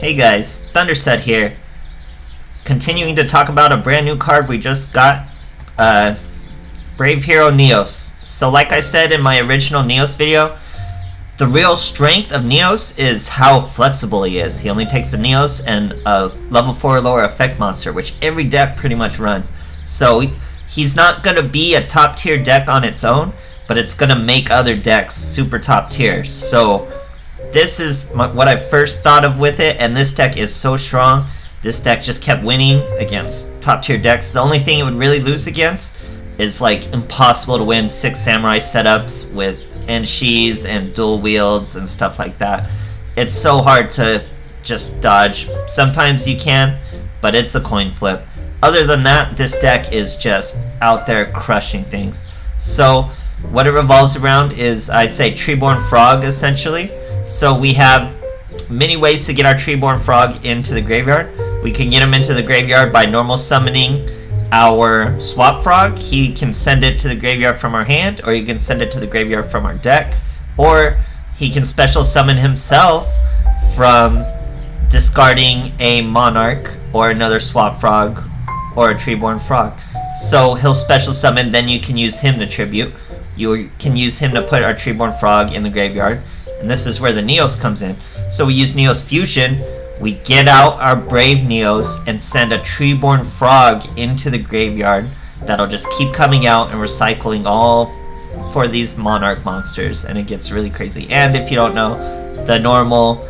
Hey guys, Thunderset here. Continuing to talk about a brand new card we just got, Brave Hero Neos. So like I said in my original Neos video, the real strength of Neos is how flexible he is. He only takes a Neos and a level 4 or lower effect monster, which every deck pretty much runs. So he's not going to be a top tier deck on its own, but it's going to make other decks super top tier. So this is what I first thought of with it, and this deck is so strong. This deck just kept winning against top tier decks. The only thing it would really lose against is like impossible to win 6 samurai setups with Enshis and dual wields and stuff like that. It's so hard to just dodge. Sometimes you can, but it's a coin flip. Other than that, this deck is just out there crushing things. So what it revolves around is, I'd say, Treeborn Frog essentially. So we have many ways to get our Treeborn Frog into the graveyard. We can get him into the graveyard by normal summoning our Swap Frog. He can send it to the graveyard from our hand, or you can send it to the graveyard from our deck, or he can special summon himself from discarding a Monarch or another Swap Frog or a Treeborn Frog. So he'll special summon, then you can use him to tribute. You can use him to put our Treeborn Frog in the graveyard, and this is where the Neos comes in. So we use Neos Fusion. We get out our Brave Neos and send a Treeborn Frog into the graveyard that'll just keep coming out and recycling all for these Monarch monsters, and it gets really crazy. And if you don't know, the normal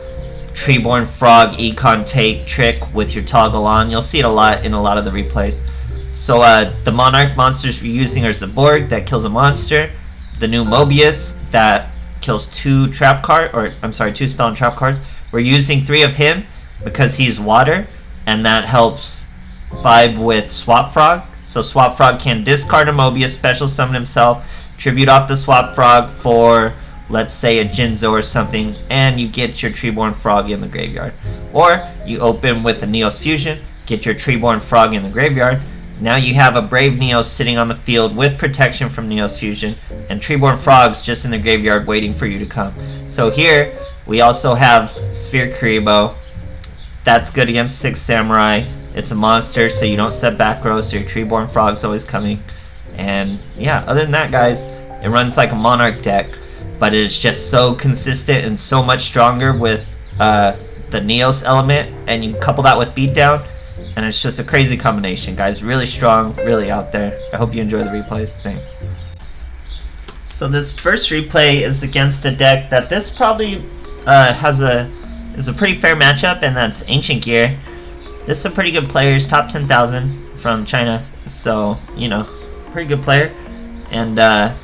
Treeborn Frog econ take trick with your toggle on, you'll see it a lot in a lot of the replays. So the Monarch monsters we're using are Zaborg, that kills a monster, the new Mobius that kills 2 spell and trap cards. We're using 3 of him because he's water, and that helps vibe with Swap Frog. So Swap Frog can discard a Mobius, special summon himself, tribute off the Swap Frog for, let's say, a Jinzo or something, and you get your Treeborn Frog in the graveyard. Or you open with a Neos Fusion, get your Treeborn Frog in the graveyard. Now you have a Brave Neos sitting on the field with protection from Neos Fusion, and Treeborn Frogs just in the graveyard waiting for you to come. So here we also have Sphere Kuriboh. That's good against 6 samurai. It's a monster, so you don't set back row, so your Treeborn Frog's always coming. And yeah, other than that, guys, it runs like a Monarch deck, but it's just so consistent and so much stronger with the Neos element, and you couple that with Beatdown, and it's just a crazy combination, guys. Really strong, really out there. I hope you enjoy the replays. Thanks. So this first replay is against a deck that this probably is a pretty fair matchup, and that's Ancient Gear. This is a pretty good player. He's top 10,000 from China, so you know, pretty good player. And I'll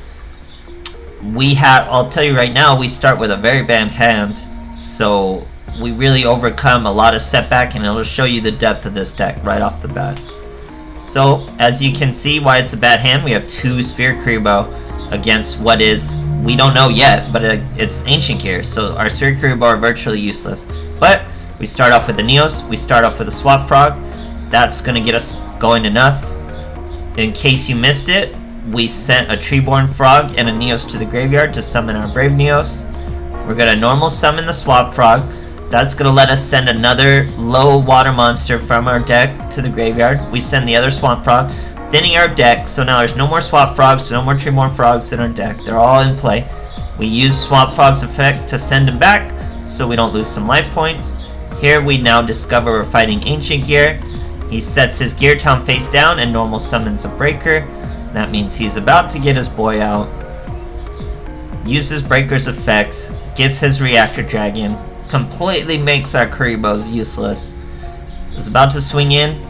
tell you right now, we start with a very bad hand, so we really overcome a lot of setback, and it'll show you the depth of this deck right off the bat. So as you can see why it's a bad hand, we have 2 Sphere Kuriboh against what is, we don't know yet, but it's Ancient Gear, so our Sphere Kuriboh are virtually useless. But we start off with the Neos, we start off with a Swap Frog. That's going to get us going enough. In case you missed it, we sent a Treeborn Frog and a Neos to the graveyard to summon our Brave Neos. We're going to normal summon the Swap Frog. That's going to let us send another low water monster from our deck to the graveyard. We send the other Swamp Frog, thinning our deck, so now there's no more Swap Frogs, no more Treeborn Frogs in our deck. They're all in play. We use Swap Frog's effect to send him back, so we don't lose some life points. Here we now discover we're fighting Ancient Gear. He sets his Gear Town face down and normal summons a Breaker. That means he's about to get his boy out. Uses Breaker's effect, gets his Reactor Dragon, completely makes our Kuribohs useless. Is about to swing in.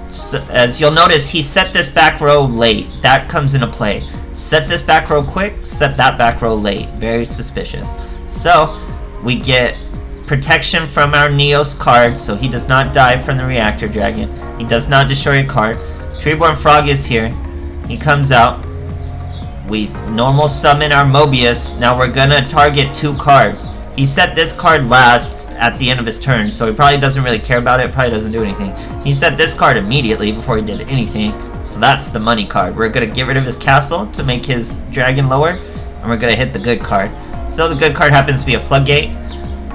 As you'll notice, he set this back row late. That comes into play. Set this back row quick, set that back row late. Very suspicious. So we get protection from our Neos card, so he does not die from the Reactor Dragon. He does not destroy a card. Treeborn Frog is here. He comes out. We normal summon our Mobius. Now we're gonna target 2 cards. He set this card last at the end of his turn, so he probably doesn't really care about it, probably doesn't do anything. He set this card immediately before he did anything, so that's the money card. We're going to get rid of his castle to make his dragon lower, and we're going to hit the good card. So the good card happens to be a Floodgate.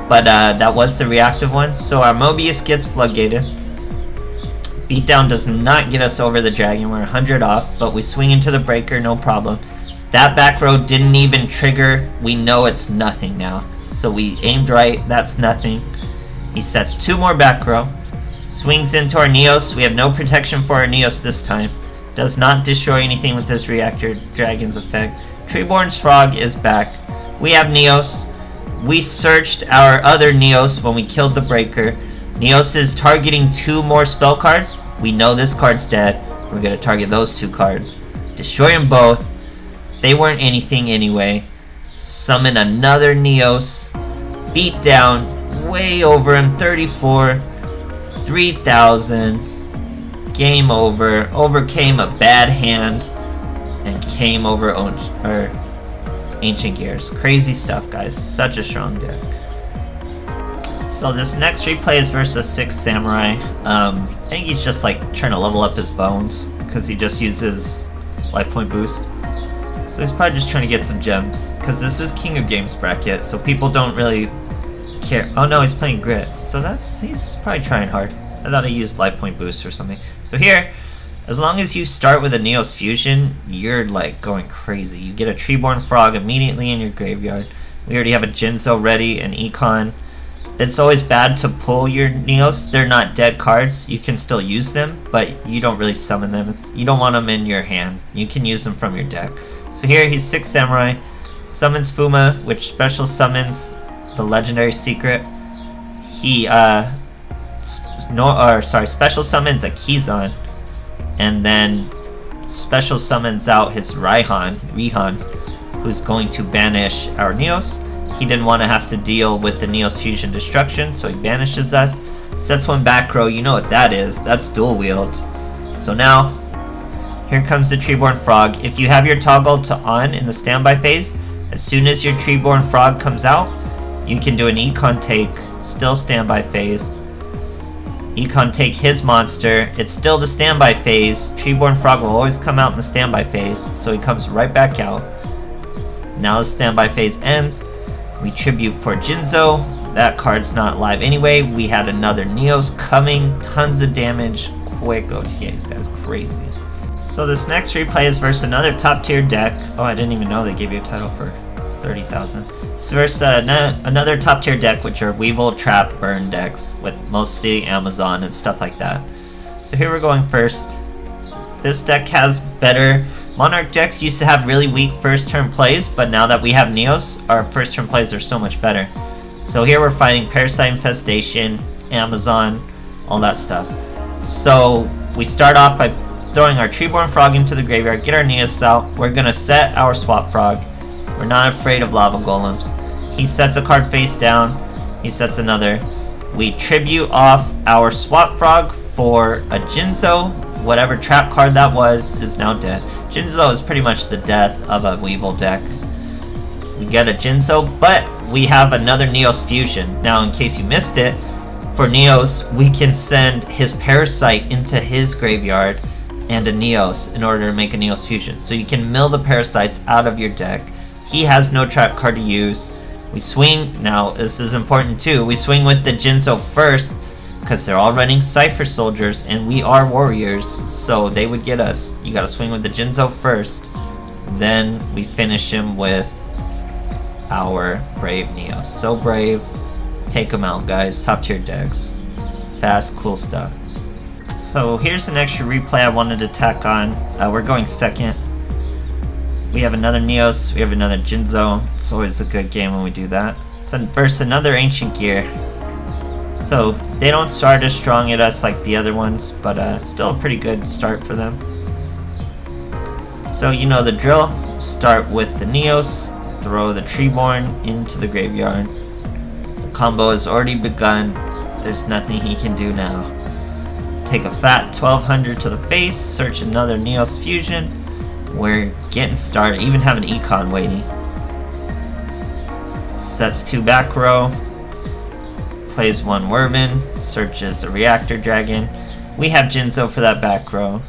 but that was the reactive one. So our Mobius gets floodgated. Beatdown does not get us over the dragon. We're 100 off, but we swing into the breaker, no problem. That back row didn't even trigger. We know it's nothing now. So we aimed right, that's nothing. He sets 2 more back row. Swings into our Neos. We have no protection for our Neos this time. Does not destroy anything with this reactor dragon's effect. Treeborn's Frog is back. We have Neos. We searched our other Neos when we killed the breaker. Neos is targeting 2 more spell cards. We know this card's dead. We're going to target those 2 cards. Destroy them both. They weren't anything anyway. Summon another Neos. Beat down. Way over him. 34. 3,000. Game over. Overcame a bad hand. And came over Ancient Gears. Crazy stuff, guys. Such a strong deck. So this next replay is versus 6 Samurai. I think he's just like trying to level up his bones because he just uses life point boost. So he's probably just trying to get some gems because this is King of Games bracket, so people don't really care. Oh no, he's playing Grit, so he's probably trying hard. I thought he used life point boost or something. So here, as long as you start with a Neos Fusion, you're like going crazy. You get a Treeborn Frog immediately in your graveyard. We already have a Jinzo ready, an Econ. It's always bad to pull your Neos. They're not dead cards. You can still use them, but you don't really summon them. You don't want them in your hand. You can use them from your deck. So here he's 6 Samurai. Summons Fuma, which special summons the legendary secret. He special summons a Kizan, and then special summons out his Rihan, who's going to banish our Neos. He didn't want to have to deal with the Neos Fusion destruction, so he banishes us. Sets 1 back row. You know what that is. That's dual wield. So now, here comes the Treeborn Frog. If you have your toggle to on in the standby phase, as soon as your Treeborn Frog comes out, you can do an Econ take, still standby phase. Econ take his monster. It's still the standby phase. Treeborn Frog will always come out in the standby phase, so he comes right back out. Now the standby phase ends. We tribute for Jinzo. That card's not live anyway. We had another Neos coming. Tons of damage. Quick OTK. This guy's crazy. So this next replay is versus another top tier deck. Oh, I didn't even know they gave you a title for 30,000. It's versus another top tier deck, which are Weevil, Trap, Burn decks with mostly Amazon and stuff like that. So here we're going first. This deck has better. Monarch decks used to have really weak first turn plays, but now that we have Neos, our first turn plays are so much better. So here we're fighting Parasite Infestation, Amazon, all that stuff. So we start off by throwing our Treeborn Frog into the graveyard, get our Neos out. We're gonna set our Swap Frog. We're not afraid of Lava Golems. He sets a card face down. He sets another. We tribute off our Swap Frog for a Jinzo. Whatever trap card that was is now dead. Jinzo is pretty much the death of a Weevil deck. We get a Jinzo, but we have another Neos Fusion. Now, in case you missed it, for Neos, we can send his Parasite into his graveyard and a Neos in order to make a Neos Fusion. So you can mill the Parasites out of your deck. He has no trap card to use. We swing, now this is important too, we swing with the Jinzo first, because they're all running Cypher Soldiers, and we are Warriors, so they would get us. You gotta swing with the Jinzo first, then we finish him with our Brave Neos. So brave. Take them out, guys. Top tier decks. Fast, cool stuff. So here's an extra replay I wanted to tack on. We're going second. We have another Neos, we have another Jinzo. It's always a good game when we do that. So versus another Ancient Gear. So they don't start as strong at us like the other ones, but still a pretty good start for them. So you know the drill. Start with the Neos, throw the Treeborn into the graveyard. The combo has already begun. There's nothing he can do now. Take a fat 1200 to the face, search another Neos Fusion. We're getting started, even have an Econ waiting. Sets 2 back row. Plays 1 Wervin, searches a Reactor Dragon. We have Jinzo for that back row.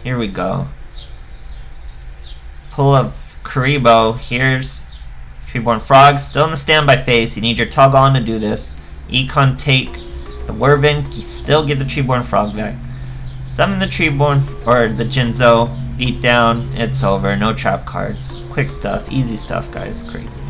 Here we go. Pull of Karibo. Here's Treeborn Frog, still in the standby phase. You need your Tug on to do this. Econ take the Wervin, still get the Treeborn Frog back. Summon the Treeborn, or the Jinzo, beat down, it's over. No trap cards. Quick stuff, easy stuff, guys. Crazy.